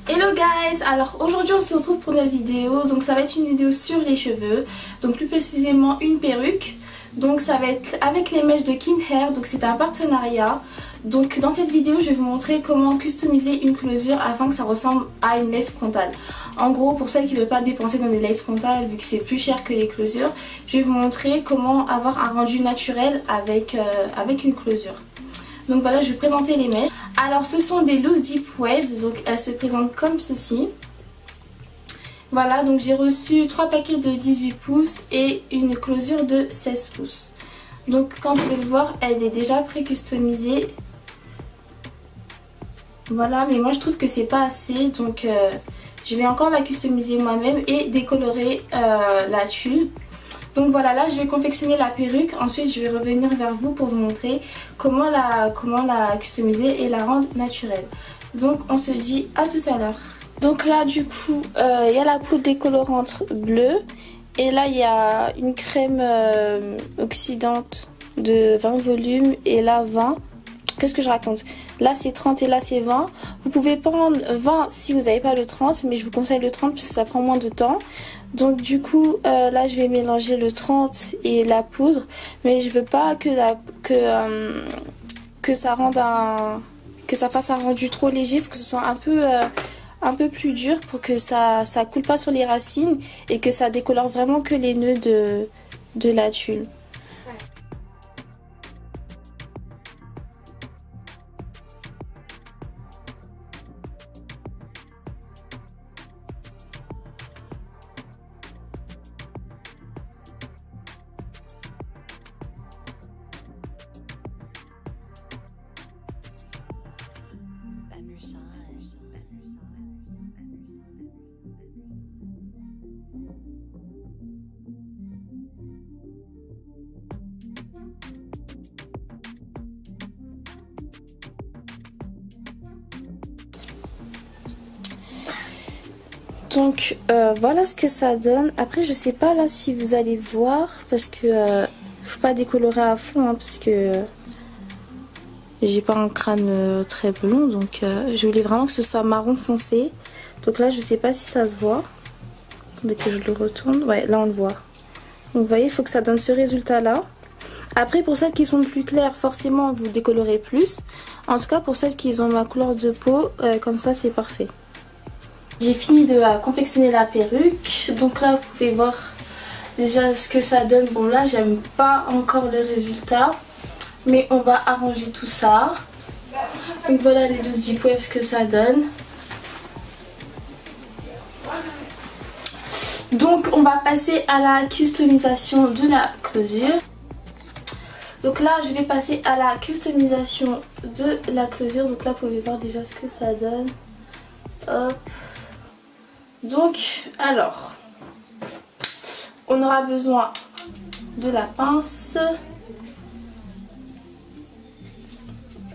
Hello guys, alors aujourd'hui on se retrouve pour une nouvelle vidéo, donc ça va être une vidéo sur les cheveux, donc plus précisément une perruque, donc ça va être avec les mèches de Kin Hair, donc c'est un partenariat. Donc dans cette vidéo je vais vous montrer comment customiser une closure afin que ça ressemble à une lace frontale. En gros, pour celles qui ne veulent pas dépenser dans des laces frontales vu que c'est plus cher que les closures, je vais vous montrer comment avoir un rendu naturel avec une closure. Donc voilà, je vais présenter les mèches. Alors ce sont des Loose Deep Waves, donc elles se présentent comme ceci. Voilà, donc j'ai reçu 3 paquets de 18 pouces et une closure de 16 pouces. Donc comme vous pouvez le voir, elle est déjà pré-customisée. Voilà, mais moi je trouve que c'est pas assez, donc je vais encore la customiser moi-même et décolorer la tulle. Donc voilà, là je vais confectionner la perruque, ensuite je vais revenir vers vous pour vous montrer comment la customiser et la rendre naturelle. Donc on se dit à tout à l'heure. Donc là du coup, il y a la poudre décolorante bleue et là il y a une crème oxydante de 20 volumes et là 20. Qu'est-ce que je raconte? Là c'est 30 et là c'est 20. Vous pouvez prendre 20 si vous n'avez pas le 30, mais je vous conseille le 30 parce que ça prend moins de temps. Donc du coup là je vais mélanger le 30 et la poudre, mais je veux pas que ça rende que ça fasse un rendu trop léger, il faut que ce soit un peu plus dur pour que ça coule pas sur les racines et que ça décolore vraiment que les nœuds de la tulle. Donc voilà ce que ça donne. Après je sais pas là si vous allez voir parce que faut pas décolorer à fond hein, parce que j'ai pas un crâne très blond, donc je voulais vraiment que ce soit marron foncé. Donc là je sais pas si ça se voit. Attendez que je le retourne. Ouais, là on le voit. Donc vous voyez, il faut que ça donne ce résultat là. Après pour celles qui sont plus claires, forcément vous décolorez plus. En tout cas pour celles qui ont ma couleur de peau, comme ça c'est parfait. J'ai fini de confectionner la perruque, donc là vous pouvez voir déjà ce que ça donne. Bon là j'aime pas encore le résultat, mais on va arranger tout ça. Donc voilà les 12 Deep Waves que ça donne. Donc on va passer à la customisation de la closure. Donc là je vais passer à la customisation de la closure. Donc là vous pouvez voir déjà ce que ça donne. Hop. Donc, alors, on aura besoin de la pince.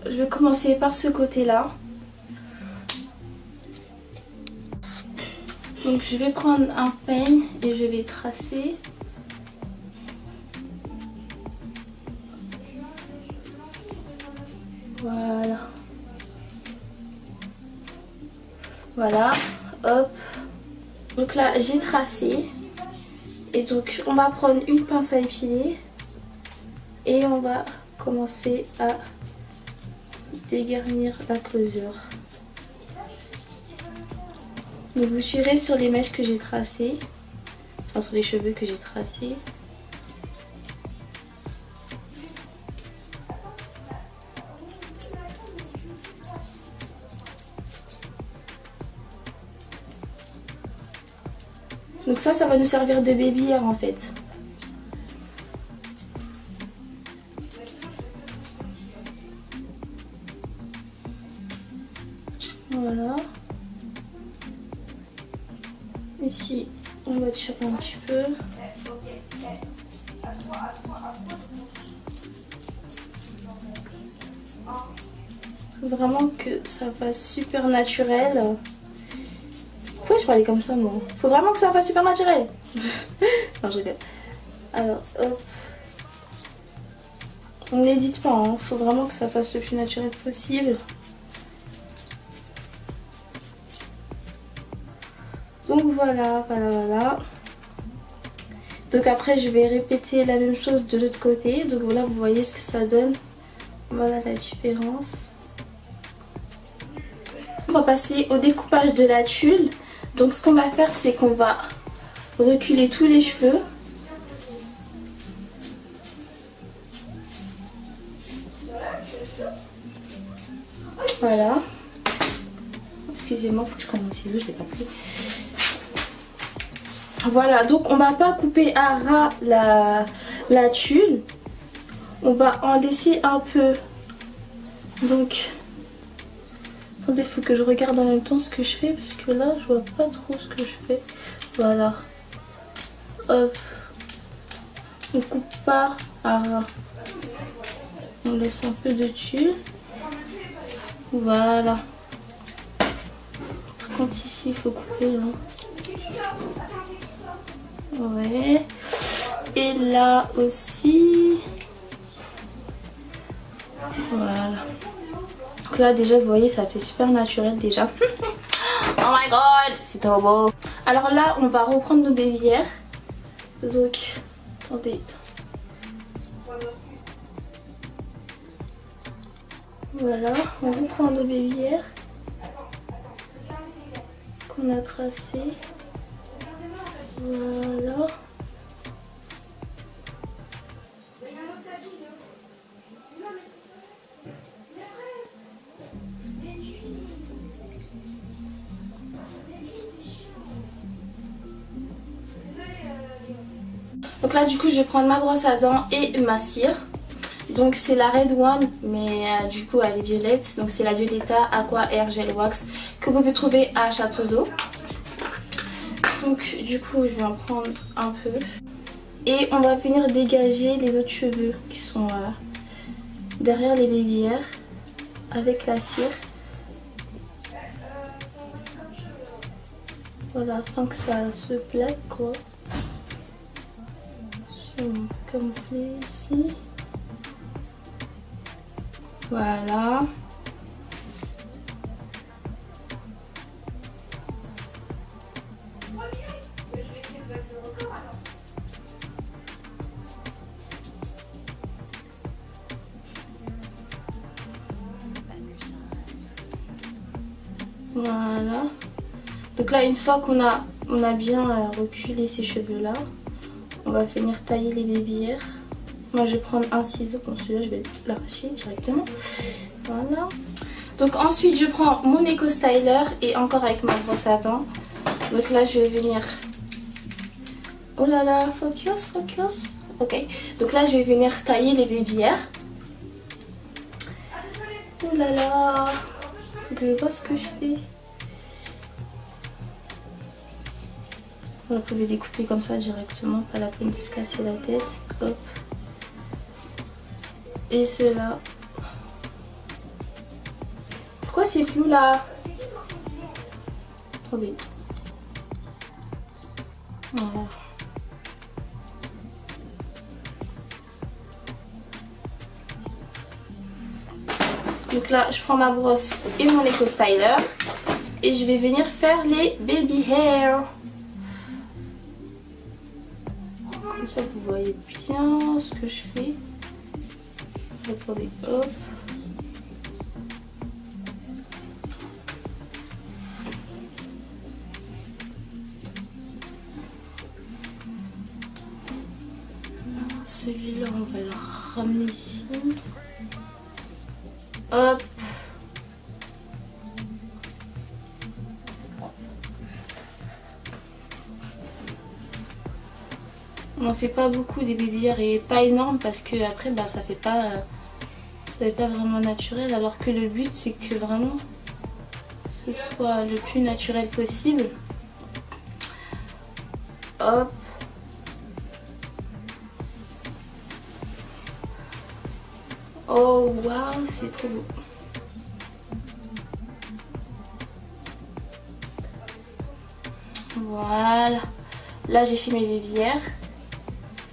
Je vais commencer par ce côté-là. Donc, je vais prendre un peigne et je vais tracer. Voilà. Voilà, hop. Donc là j'ai tracé et donc on va prendre une pince à épiler et on va commencer à dégarnir la closure. Donc vous tirez sur les mèches que j'ai tracées, enfin sur les cheveux que j'ai tracés. Donc ça va nous servir de babylière en fait. Voilà. Ici, on va tirer un petit peu. Faut vraiment que ça fasse super naturel. Pourquoi je parlais comme ça moi? Faut vraiment que ça fasse super naturel. Non je rigole. Alors hop. On n'hésite pas, hein. Faut vraiment que ça fasse le plus naturel possible. Donc voilà, voilà. Donc après je vais répéter la même chose de l'autre côté. Donc voilà, vous voyez ce que ça donne. Voilà la différence. On va passer au découpage de la tulle. Donc ce qu'on va faire, c'est qu'on va reculer tous les cheveux. Voilà. Excusez-moi, faut que je prenne mon ciseau, je l'ai pas pris. Voilà, donc on va pas couper à ras la tulle. On va en laisser un peu. Donc, attendez, il faut que je regarde en même temps ce que je fais parce que là, je vois pas trop ce que je fais. Voilà. Hop. On coupe pas à ras. On laisse un peu de tulle. Voilà. Par contre, ici, il faut couper là. Ouais. Et là aussi. Voilà. Donc là déjà vous voyez ça fait super naturel déjà. Oh my god, c'est trop beau. Alors là on va reprendre nos bévières. Donc attendez. Voilà, on reprend nos bévières qu'on a tracées. Voilà. Donc là du coup je vais prendre ma brosse à dents et ma cire. Donc c'est la Red One mais du coup elle est violette. Donc c'est la Violetta Aqua Air Gel Wax que vous pouvez trouver à Château d'Eau. Donc du coup je vais en prendre un peu. Et on va venir dégager les autres cheveux qui sont derrière les bévières avec la cire. Voilà, afin que ça se plaque quoi. Camoufler ici. Voilà. Voilà. Donc là une fois qu'on a bien reculé ces cheveux là, on va venir tailler les bébières. Moi je vais prendre un ciseau, bon celui-là je vais l'arracher directement. Voilà. Donc ensuite je prends mon Eco Styler et encore avec ma brosse à dents. Donc là je vais venir... Oh là là, focus, focus. Ok, donc là je vais venir tailler les bébières. Oh là là, je vois ce que je fais. Vous pouvez découper comme ça directement, pas la peine de se casser la tête. Hop. Et ceux-là. Pourquoi c'est flou là? Attendez. Voilà. Donc là, je prends ma brosse et mon Eco Styler. Et je vais venir faire les baby hair. Comme ça, vous voyez bien ce que je fais. Attendez, hop. Celui-là, on va le ramener ici. Hop. On n'en fait pas beaucoup des bébières et pas énorme parce que après bah, ça fait pas vraiment naturel, alors que le but c'est que vraiment ce soit le plus naturel possible. Hop. Oh waouh, c'est trop beau. Voilà. Là j'ai fait mes bébières.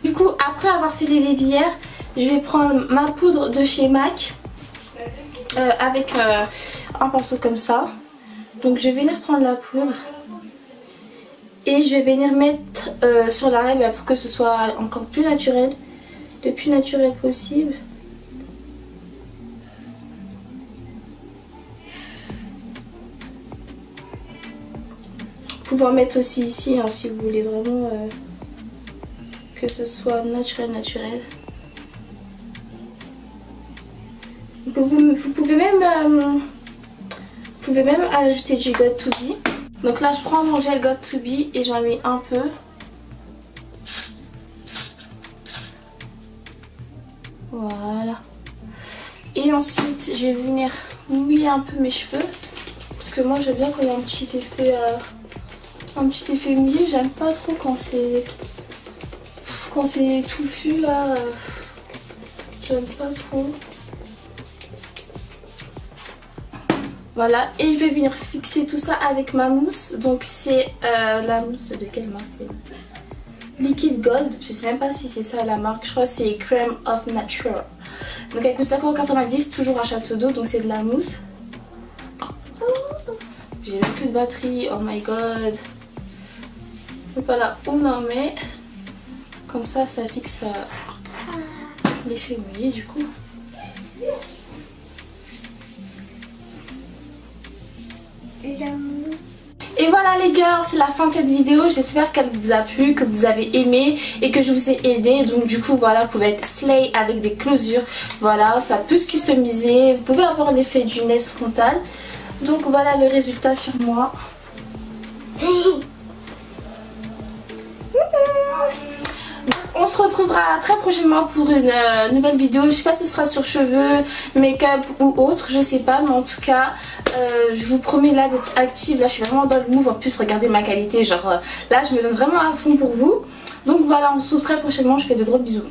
Du coup après avoir fait les bébières, je vais prendre ma poudre de chez MAC avec un pinceau comme ça. Donc je vais venir prendre la poudre Et je vais venir mettre sur l'arrêt pour que ce soit encore plus naturel, le plus naturel possible. Vous pouvez en mettre aussi ici hein, si vous voulez vraiment que ce soit naturel. Vous pouvez même ajouter du Got To Be. Donc là je prends mon gel Got To Be et j'en mets un peu. Voilà. Et ensuite je vais venir mouiller un peu mes cheveux. Parce que moi j'aime bien quand il y a un petit effet mouillé. J'aime pas trop quand c'est touffu là. J'aime pas trop. Voilà, et je vais venir fixer tout ça avec ma mousse. Donc c'est la mousse de quelle marque? Liquid Gold, je sais même pas si c'est ça la marque, je crois que c'est Crème of Nature. Donc elle coûte 5,90 €, toujours à Château d'Eau, donc c'est de la mousse. J'ai même plus de batterie, oh my god. Donc voilà, on en met. Comme ça, ça fixe l'effet mouillé du coup. Et voilà les girls, c'est la fin de cette vidéo. J'espère qu'elle vous a plu, que vous avez aimé et que je vous ai aidé. Donc du coup voilà, vous pouvez être slay avec des closures. Voilà, ça peut se customiser. Vous pouvez avoir l'effet du nez frontal. Donc voilà le résultat sur moi. On se retrouvera très prochainement pour une nouvelle vidéo. Je sais pas si ce sera sur cheveux, make-up ou autre, je sais pas, mais en tout cas je vous promets là d'être active. Là je suis vraiment dans le move. En plus regardez ma qualité, genre là je me donne vraiment à fond pour vous. Donc voilà, on se retrouve très prochainement. Je fais de gros bisous.